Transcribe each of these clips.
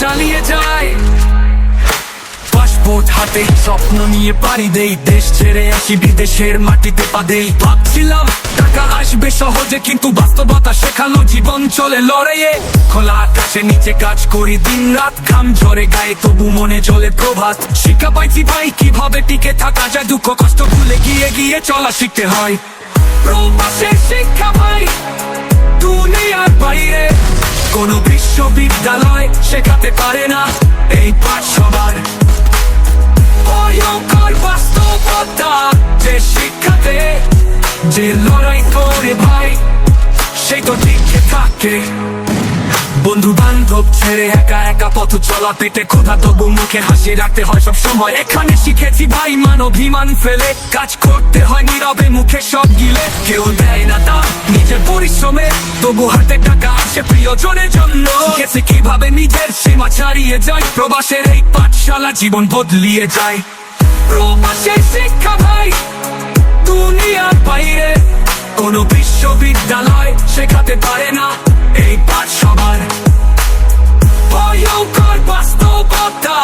চালিয়ে যায়। পাসপোর্ট হাতে স্বপ্ন নিয়ে পাড়ি দেই, দেশ ছেড়ে আসি বিদেশের মাটিতে পা দেই। ভাবছিলাম টাকা আসবে সহজে, কিন্তু বাস্তবতা শেখালো জীবন চলে লড়াইয়ে। খোলা আকাশে নিচে কাজ করি দিন রাত, ঘাম ঝরে গায়ে তবু মনে জ্বলে প্রভাত। শিক্ষা পাইছি ভাই কিভাবে টিকে থাকা যায়, দুঃখ কষ্ট ভুলে গিয়ে গিয়ে চলা শিখতে হয়। প্রবাসের শিক্ষা ভাই দুনিয়ার বাইরে কোনো বিশ্ববিদ্যালয় শেখাতে পারে না এই পাঠ সবার। ভয়ঙ্কর বাস্তবতা যে শিক্ষাতে, যে লড়াই করে ভাই সেই তো টিকে থাকে। বন্ধু বান্ধব ছেড়ে একা একা পথ চলা, পেটে ক্ষুধা তবু মুখে হাসি রাখতে হয় সব সময়। এখানে শিখেছি ভাই মানবিমান ফেলে কাজ করতে হয় নীরবে, মুখে সব গিলে। কেউ দেয় না তা নিজের পরিশ্রমে, তবু হাতে টাকা আসে প্রিয়জনের জন্য। শিখেছি কিভাবে নিজের সীমা ছাড়িয়ে যায়, প্রবাসের এই পাঠশালা জীবন বদলিয়ে যায়। প্রবাসের শিক্ষা ভাই দুনিয়ার বাইরে কোনো বিশ্ববিদ্যালয় শেখাতে পারে না এই পাঠ সবার। ভয়ঙ্কর বাস্তবতা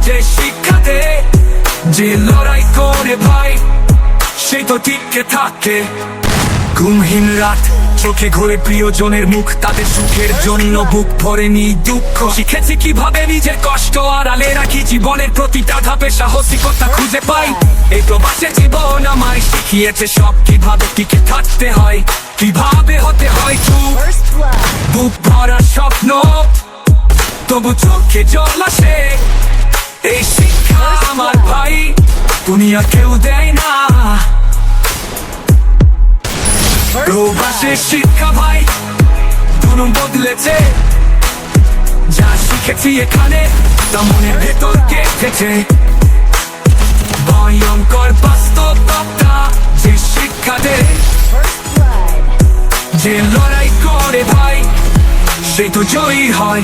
যে শিক্ষাতে, যে লড়াই করে ভাই সেই তো টিকে থাকে। ঘুমহীন রাত চোখে ঘোরে প্রিয়জনের মুখ, তাদের সুখের জন্য বুক ভরে নি দুঃখ। শিখেছি কিভাবে নিজের কষ্ট আড়ালে রাখি, জীবনের প্রতিটা ধাপে সাহসিকতা খুঁজে পাই। এই প্রবাসের জীবন আমায় শিখিয়েছে সব, কিভাবে টিকে থাকতে হয়, কিভাবে হতে হয় চুপ। বুক ভরা স্বপ্ন তবু চোখে জল আসে, এই শিক্ষা আমার ভাই দুনিয়া কেউ দেয় না। প্রবাসের শিক্ষা ভাই দুনিয়া বদলেছে, যা শিখেছি এখানে তা মনের ভেতর গেঁথেছে। ভয়ঙ্কর বাস্তবতা যে শিক্ষাতে, যে লড়াই করে ভাই সেই তো জয়ী হয়।